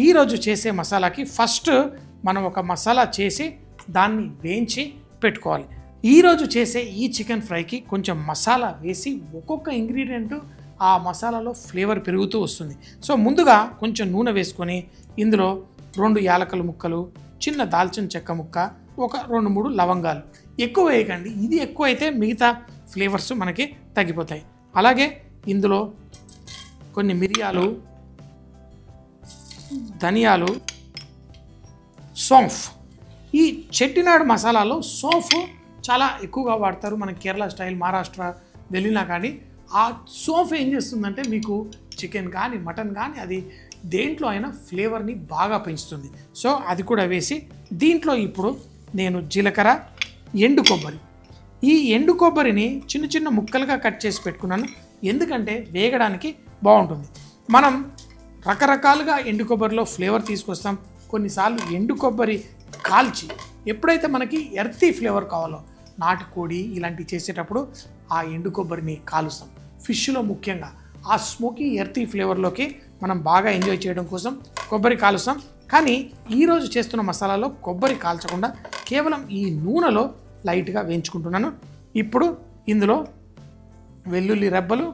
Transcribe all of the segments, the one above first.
ఈరోజు చేసే మసాలాకి ఫస్ట్ మనం ఒక మసాలా చేసి దాన్ని వేయించి పెట్టుకోవాలి. ఈరోజు చేసే ఈ చికెన్ ఫ్రైకి కొంచెం మసాలా వేసి ఒక్కొక్క ఇంగ్రీడియంట్ ఆ మసాలాలో ఫ్లేవర్ పెరుగుతూ వస్తుంది. సో ముందుగా కొంచెం నూనె వేసుకొని ఇందులో 2 యాలకుల ముక్కలు, చిన్న దాల్చిన చెక్క ముక్క, ఒక 2-3 లవంగాలు. ఎక్కువ వేయకండి, ఇది ఎక్కువ అయితే మిగతా ఫ్లేవర్స్ మనకి తగ్గిపోతాయి. అలాగే ఇందులో కొన్ని మిరియాలు, ధనియాలు, సోంఫ్. ఈ చెట్టినాడు మసాలాలో సోంఫ్ చాలా ఎక్కువగా వాడతారు. మన కేరళ స్టైల్, మహారాష్ట్ర వెళ్ళినా కానీ ఆ సోంఫ్ ఏం చేస్తుందంటే మీకు చికెన్ కానీ మటన్ కానీ అది దేంట్లో అయినా ఫ్లేవర్ని బాగా పెంచుతుంది. సో అది కూడా వేసి దీంట్లో ఇప్పుడు నేను జీలకర్ర, ఎండు కొబ్బరి, ఈ ఎండు కొబ్బరిని చిన్న చిన్న ముక్కలుగా కట్ చేసి పెట్టుకున్నాను. ఎందుకంటే వేగడానికి బాగుంటుంది. మనం రకరకాలుగా ఎండు కొబ్బరిలో ఫ్లేవర్ తీసుకొస్తాం. కొన్నిసార్లు ఎండు కొబ్బరి కాల్చి ఎప్పుడైతే మనకి ఎర్తీ ఫ్లేవర్ కావాలో, నాటుకోడి ఇలాంటివి చేసేటప్పుడు ఆ ఎండు కొబ్బరిని కాలుస్తాం. ఫిష్లో ముఖ్యంగా ఆ స్మోకీ ఎర్తీ ఫ్లేవర్లోకి మనం బాగా ఎంజాయ్ చేయడం కోసం కొబ్బరి కాలుస్తాం. కానీ ఈరోజు చేస్తున్న మసాలాలో కొబ్బరి కాల్చకుండా కేవలం ఈ నూనెలో లైట్గా వేయించుకుంటున్నాను. ఇప్పుడు ఇందులో వెల్లుల్లి రెబ్బలు,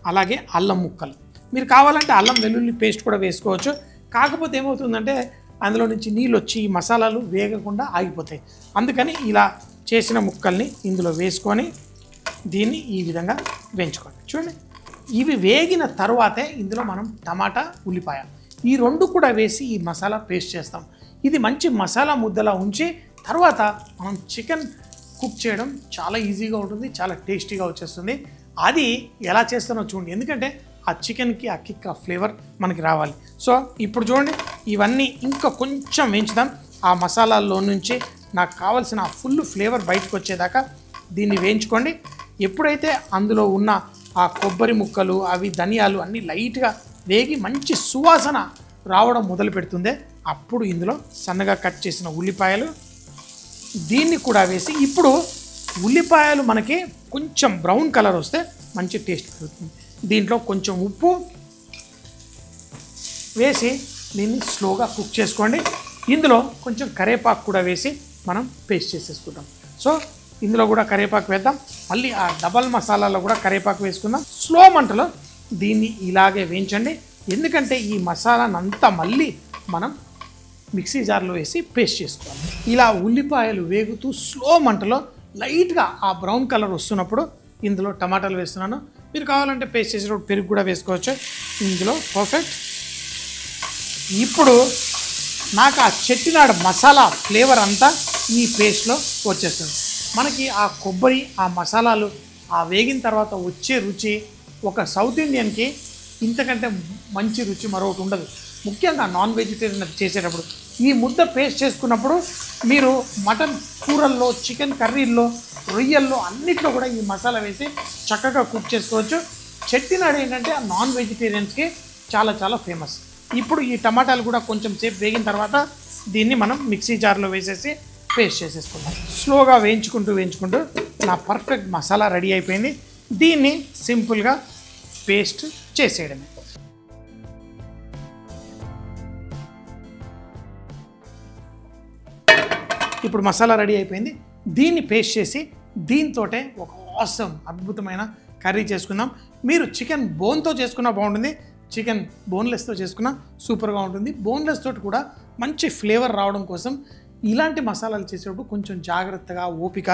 అలాగే అల్లం ముక్కలు. మీరు కావాలంటే అల్లం వెల్లుల్లి పేస్ట్ కూడా వేసుకోవచ్చు. కాకపోతే ఏమవుతుందంటే అందులో నుంచి నీళ్ళు వచ్చి ఈ మసాలాలు వేగకుండా ఆగిపోతాయి. అందుకని ఇలా చేసిన ముక్కల్ని ఇందులో వేసుకొని దీన్ని ఈ విధంగా వేయించుకోండి. చూడండి, ఇవి వేగిన తర్వాతే ఇందులో మనం టమాటా, ఉల్లిపాయ ఈ 2 కూడా వేసి ఈ మసాలా పేస్ట్ చేస్తాం. ఇది మంచి మసాలా ముద్దలా ఉంచి తర్వాత మనం చికెన్ కుక్ చేయడం చాలా ఈజీగా ఉంటుంది, చాలా టేస్టీగా వచ్చేస్తుంది. అది ఎలా చేస్తానో చూడండి, ఎందుకంటే ఆ చికెన్కి ఆ కిక్, ఆ ఫ్లేవర్ మనకి రావాలి. సో ఇప్పుడు చూడండి, ఇవన్నీ ఇంకా కొంచెం వేయించుదాం. ఆ మసాలాల్లో నుంచి నాకు కావాల్సిన ఫుల్ ఫ్లేవర్ బయటకు వచ్చేదాకా దీన్ని వేయించుకోండి. ఎప్పుడైతే అందులో ఉన్న ఆ కొబ్బరి ముక్కలు, అవి ధనియాలు అన్నీ లైట్గా వేగి మంచి సువాసన రావడం మొదలు పెడుతుందే అప్పుడు ఇందులో సన్నగా కట్ చేసిన ఉల్లిపాయలు దీన్ని కూడా వేసి, ఇప్పుడు ఉల్లిపాయలు మనకి కొంచెం బ్రౌన్ కలర్ వస్తే మంచి టేస్ట్ పెరుగుతుంది. దీంట్లో కొంచెం ఉప్పు వేసి దీన్ని స్లోగా కుక్ చేసుకోండి. ఇందులో కొంచెం కరివేపాకు కూడా వేసి మనం పేస్ట్ చేసేసుకుంటాం. సో ఇందులో కూడా కరివేపాకు వేద్దాం. మళ్ళీ ఆ డబల్ మసాలాలో కూడా కరివేపాకు వేసుకుందాం. స్లో మంటలో దీన్ని ఇలాగే వేయించండి. ఎందుకంటే ఈ మసాలానంతా మళ్ళీ మనం మిక్సీ జార్లో వేసి పేస్ట్ చేసుకోవాలి. ఇలా ఉల్లిపాయలు వేగుతూ స్లో మంటలో లైట్గా ఆ బ్రౌన్ కలర్ వస్తున్నప్పుడు ఇందులో టమాటాలు వేస్తున్నాను. మీరు కావాలంటే పేస్ట్ చేసేటప్పుడు పెరుగు కూడా వేసుకోవచ్చు. ఇందులో పర్ఫెక్ట్. ఇప్పుడు నాకు ఆ చెట్టినాడు మసాలా ఫ్లేవర్ అంతా ఈ పేస్ట్లో వచ్చేస్తుంది. మనకి ఆ కొబ్బరి, ఆ మసాలాలు ఆ వేగిన తర్వాత వచ్చే రుచి ఒక సౌత్ ఇండియన్కి ఇంతకంటే మంచి రుచి మరొకటి ఉండదు. ముఖ్యంగా నాన్ వెజిటేరియన్ చేసేటప్పుడు ఈ ముద్ద పేస్ట్ చేసుకున్నప్పుడు మీరు మటన్ కూరల్లో, చికెన్ కర్రీల్లో, రొయ్యల్లో అన్నిట్లో కూడా ఈ మసాలా వేసి చక్కగా కుక్ చేసుకోవచ్చు. చెట్టినాడు ఏంటంటే ఆ నాన్ వెజిటేరియన్స్కి చాలా చాలా ఫేమస్. ఇప్పుడు ఈ టమాటాలు కూడా కొంచెం సేపు వేగిన తర్వాత దీన్ని మనం మిక్సీ జార్లో వేసేసి పేస్ట్ చేసేసుకుందాం. స్లోగా వేయించుకుంటూ నా పర్ఫెక్ట్ మసాలా రెడీ అయిపోయింది. దీన్ని సింపుల్గా పేస్ట్ చేసేయడమే. ఇప్పుడు మసాలా రెడీ అయిపోయింది. దీన్ని పేస్ట్ చేసి దీంతోటే ఒక ఆసమ్ అద్భుతమైన కర్రీ చేసుకుందాం. మీరు చికెన్ బోన్తో చేసుకున్నా బాగుంటుంది, చికెన్ బోన్లెస్తో చేసుకున్నా సూపర్గా ఉంటుంది. బోన్లెస్ తోటి కూడా మంచి ఫ్లేవర్ రావడం కోసం ఇలాంటి మసాలాలు చేసేటప్పుడు కొంచెం జాగ్రత్తగా, ఓపిక,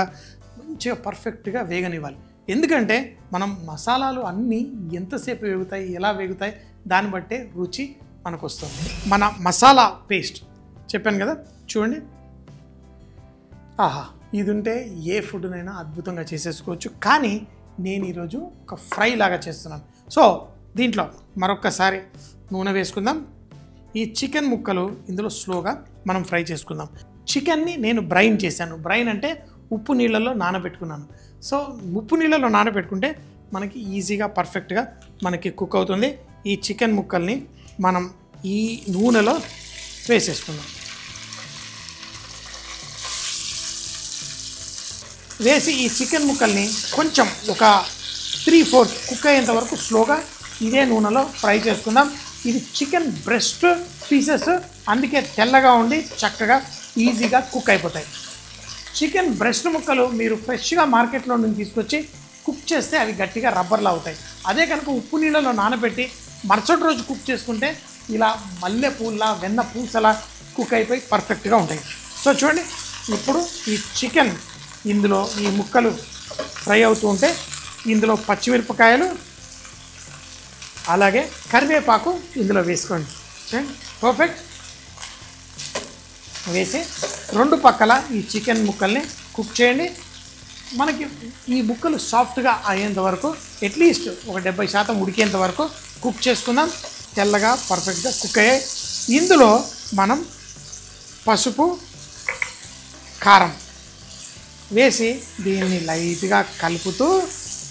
మంచిగా పర్ఫెక్ట్గా వేగనివ్వాలి. ఎందుకంటే మనం మసాలాలు అన్నీ ఎంతసేపు వేగుతాయి, ఎలా వేగుతాయి దాన్ని బట్టే రుచి మనకు వస్తుంది. మన మసాలా పేస్ట్ చెప్పాను కదా, చూడండి. ఆహా, ఇది ఉంటే ఏ ఫుడ్నైనా అద్భుతంగా చేసేసుకోవచ్చు. కానీ నేను ఈరోజు ఒక ఫ్రై లాగా చేస్తున్నాను. సో దీంట్లో మరొక్కసారి నూనె వేసుకుందాం. ఈ చికెన్ ముక్కలు ఇందులో స్లోగా మనం ఫ్రై చేసుకుందాం. చికెన్ని నేను బ్రైన్ చేశాను. బ్రైన్ అంటే ఉప్పు నీళ్ళల్లో నానబెట్టుకున్నాను. సో ఉప్పు నీళ్ళలో నానబెట్టుకుంటే మనకి ఈజీగా పర్ఫెక్ట్గా మనకి కుక్ అవుతుంది. ఈ చికెన్ ముక్కల్ని మనం ఈ నూనెలో వేసేసుకుందాం. వేసి ఈ చికెన్ ముక్కల్ని కొంచెం ఒక 3-4 కుక్ అయ్యేంత వరకు స్లోగా ఇదే నూనెలో ఫ్రై చేసుకుందాం. ఇది చికెన్ బ్రెస్ట్ పీసెస్, అందుకే తెల్లగా ఉండి చక్కగా ఈజీగా కుక్ అయిపోతాయి. చికెన్ బ్రెస్ట్ ముక్కలు మీరు ఫ్రెష్గా మార్కెట్లో నుంచి తీసుకొచ్చి కుక్ చేస్తే అవి గట్టిగా రబ్బర్లా అవుతాయి. అదే కనుక ఉప్పు నీళ్ళలో నానబెట్టి మరుసటి రోజు కుక్ చేసుకుంటే ఇలా మల్లె పూల్లా వెన్న పూసలా కుక్ అయిపోయి పర్ఫెక్ట్గా ఉంటాయి. సో చూడండి, ఇప్పుడు ఈ చికెన్ ఇందులో ఈ ముక్కలు ఫ్రై అవుతూ ఉంటే ఇందులో పచ్చిమిరపకాయలు అలాగే కరివేపాకు ఇందులో వేసుకోండి. పర్ఫెక్ట్. వేసి రెండు పక్కల ఈ చికెన్ ముక్కల్ని కుక్ చేయండి. మనకి ఈ ముక్కలు సాఫ్ట్గా అయ్యేంత వరకు అట్లీస్ట్ ఒక 70% ఉడికేంత వరకు కుక్ చేసుకుందాం. తెల్లగా పర్ఫెక్ట్గా కుక్ అయ్యాయి. ఇందులో మనం పసుపు, కారం వేసి దీన్ని లైట్గా కలుపుతూ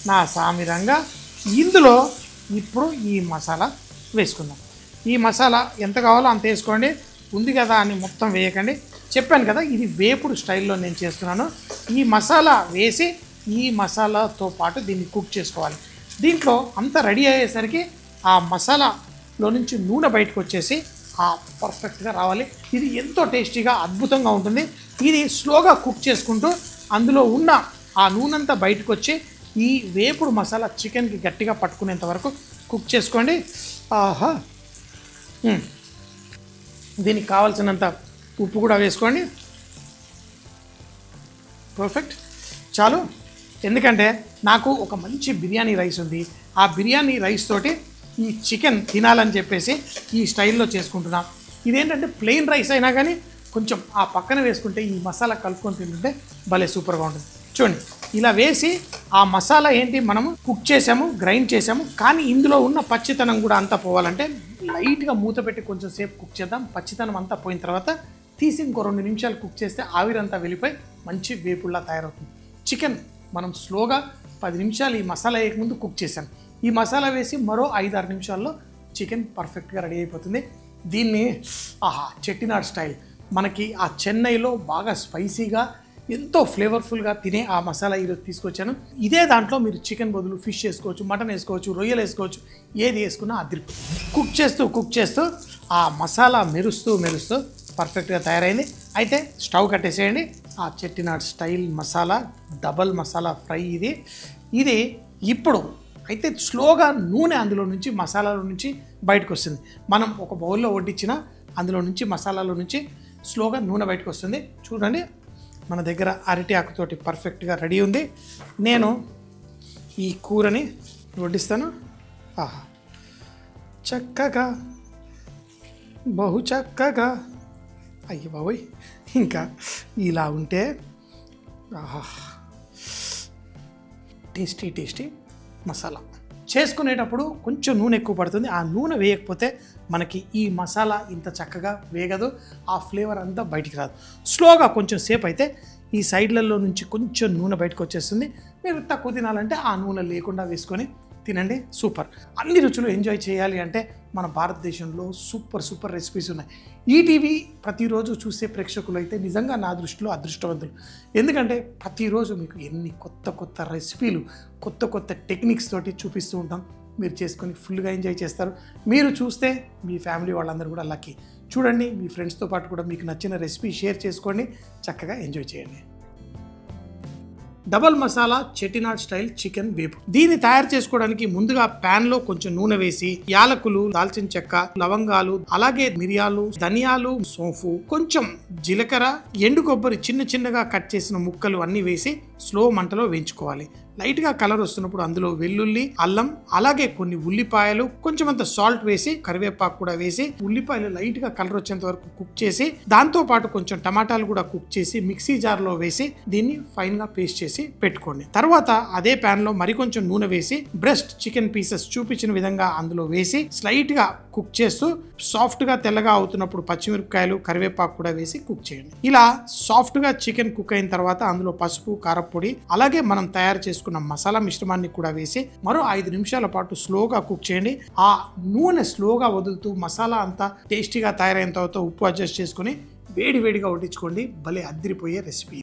నా సామిరంగా ఇందులో ఇప్పుడు ఈ మసాలా వేసుకుందాం. ఈ మసాలా ఎంత కావాలో అంత వేసుకోండి. ఉంది కదా అని మొత్తం వేయకండి. చెప్పాను కదా, ఇది వేపుడు స్టైల్లో నేను చేస్తున్నాను. ఈ మసాలా వేసి ఈ మసాలాతో పాటు దీన్ని కుక్ చేసుకోవాలి. దీంట్లో అంతా రెడీ అయ్యేసరికి ఆ మసాలాలో నుంచి నూనె బయటకు వచ్చేసి పర్ఫెక్ట్గా రావాలి. ఇది ఎంతో టేస్టీగా అద్భుతంగా ఉంటుంది. ఇది స్లోగా కుక్ చేసుకుంటూ అందులో ఉన్న ఆ నూనె అంతా బయటకు వచ్చి ఈ వేపుడు మసాలా చికెన్కి గట్టిగా పట్టుకునేంత వరకు కుక్ చేసుకోండి. ఆహా, దీనికి కావాల్సినంత ఉప్పు కూడా వేసుకోండి. పర్ఫెక్ట్, చాలు. ఎందుకంటే నాకు ఒక మంచి బిర్యానీ రైస్ ఉంది. ఆ బిర్యానీ రైస్ తోటి ఈ చికెన్ తినాలని చెప్పేసి ఈ స్టైల్లో చేసుకుంటున్నాం. ఇదేంటంటే ప్లెయిన్ రైస్ అయినా కానీ కొంచెం ఆ పక్కన వేసుకుంటే ఈ మసాలా కలుపుకొని తింటుంటే భలే సూపర్గా ఉంటుంది. చూడండి, ఇలా వేసి ఆ మసాలా ఏంటి మనము కుక్ చేసాము, గ్రైండ్ చేసాము, కానీ ఇందులో ఉన్న పచ్చితనం కూడా అంతా పోవాలంటే లైట్గా మూత పెట్టి కొంచెం సేపు కుక్ చేద్దాం. పచ్చితనం అంతా పోయిన తర్వాత తీసి ఇంకో 2 నిమిషాలు కుక్ చేస్తే ఆవిరంతా వెళ్ళిపోయి మంచి వేపుల్లా తయారవుతుంది. చికెన్ మనం స్లోగా 10 నిమిషాలు ఈ మసాలా వేయకముందు కుక్ చేశాను. ఈ మసాలా వేసి మరో 5-6 నిమిషాల్లో చికెన్ పర్ఫెక్ట్గా రెడీ అయిపోతుంది. దీన్ని చెట్టినాడ్ స్టైల్, మనకి ఆ చెన్నైలో బాగా స్పైసీగా ఎంతో ఫ్లేవర్ఫుల్గా తినే ఆ మసాలా ఈరోజు తీసుకొచ్చాను. ఇదే దాంట్లో మీరు చికెన్ బదులు ఫిష్ వేసుకోవచ్చు, మటన్ వేసుకోవచ్చు, రొయ్యలు వేసుకోవచ్చు, ఏది వేసుకున్నా అదిరిపో. కుక్ చేస్తూ ఆ మసాలా మెరుస్తూ పర్ఫెక్ట్గా తయారైంది. అయితే స్టవ్ కట్టేసేయండి. ఆ Chettinad style masala, double masala fry ఇది ఇప్పుడు అయితే స్లోగా నూనె అందులో నుంచి మసాలాలో నుంచి బయటకు వస్తుంది. మనం ఒక బౌల్లో వడ్డించిన అందులో నుంచి మసాలాలో నుంచి స్లోగా నూనె బయటకు వస్తుంది. చూడండి, మన దగ్గర అరటి ఆకుతోటి పర్ఫెక్ట్గా రెడీ ఉంది. నేను ఈ కూరని వడ్డిస్తాను. చక్కగా, బహు చక్కగా. అయ్య బాబోయ్, ఇంకా ఇలా ఉంటే టేస్టీ మసాలా. చేసుకునేటప్పుడు కొంచెం నూనె ఎక్కువ పడుతుంది. ఆ నూనె వేయకపోతే మనకి ఈ మసాలా ఇంత చక్కగా వేగదు, ఆ ఫ్లేవర్ అంతా బయటికి రాదు. స్లోగా కొంచెం సేపు అయితే ఈ సైడ్లలో నుంచి కొంచెం నూనె బయటకు వచ్చేస్తుంది. మీరు తక్కువ తినాలంటే ఆ నూనె లేకుండా వేసుకొని తినండి. సూపర్. అన్ని రుచులు ఎంజాయ్ చేయాలి అంటే మన భారతదేశంలో సూపర్ రెసిపీస్ ఉన్నాయి. ఈటీవీ ప్రతిరోజు చూసే ప్రేక్షకులు అయితే నిజంగా నా దృష్టిలో అదృష్టవంతులు. ఎందుకంటే ప్రతిరోజు మీకు ఎన్ని కొత్త రెసిపీలు, కొత్త టెక్నిక్స్ తోటి చూపిస్తూ ఉంటాం. మీరు చేసుకొని ఫుల్గా ఎంజాయ్ చేస్తారు. మీరు చూస్తే మీ ఫ్యామిలీ వాళ్ళందరూ కూడా లక్కీ. చూడండి, మీ ఫ్రెండ్స్తో పాటు కూడా మీకు నచ్చిన రెసిపీ షేర్ చేసుకోండి, చక్కగా ఎంజాయ్ చేయండి. Double masala Chettinad style chicken వేపుడు. దీన్ని తయారు చేసుకోవడానికి ముందుగా ప్యాన్ లో కొంచెం నూనె వేసి యాలకులు, దాల్చిన చెక్క, లవంగాలు, అలాగే మిరియాలు, ధనియాలు, సోంపు, కొంచెం జీలకర్ర, ఎండు కొబ్బరి చిన్నగా కట్ చేసిన ముక్కలు అన్ని వేసి స్లో మంటలో వేయించుకోవాలి. లైట్ గా కలర్ వస్తున్నప్పుడు అందులో వెల్లుల్లి, అల్లం, అలాగే కొన్ని ఉల్లిపాయలు, కొంచెం అంత సాల్ట్ వేసి కరివేపాకు కూడా వేసి ఉల్లిపాయలు లైట్ గా కలర్ వచ్చేంత వరకు కుక్ చేసి దాంతో పాటు కొంచెం టమాటాలు కూడా కుక్ చేసి మిక్సీ జార్ లో వేసి దీన్ని ఫైన్ గా పేస్ట్ చేసి పెట్టుకోండి. తర్వాత అదే ప్యాన్ లో మరికొంచెం నూనె వేసి బ్రెస్ట్ చికెన్ పీసెస్ చూపించిన విధంగా అందులో వేసి స్లైట్ గా కుక్ చేస్తూ సాఫ్ట్ గా తెల్లగా అవుతున్నప్పుడు పచ్చిమిరపకాయలు, కరివేపాకు కూడా వేసి కుక్ చేయండి. ఇలా సాఫ్ట్ గా చికెన్ కుక్ అయిన తర్వాత అందులో పసుపు, కారపొడి, అలాగే మనం తయారు చేసుకున్న మసాలా మిశ్రమాన్ని కూడా వేసి మరో 5 నిమిషాల పాటు స్లోగా కుక్ చేయండి. ఆ నూనె స్లోగా వదులుతూ మసాలా అంతా టేస్టీగా తయారైన తర్వాత ఉప్పు అడ్జస్ట్ చేసుకుని వేడిగా వడ్డించుకోండి. భలే అదిరిపోయే రెసిపీ.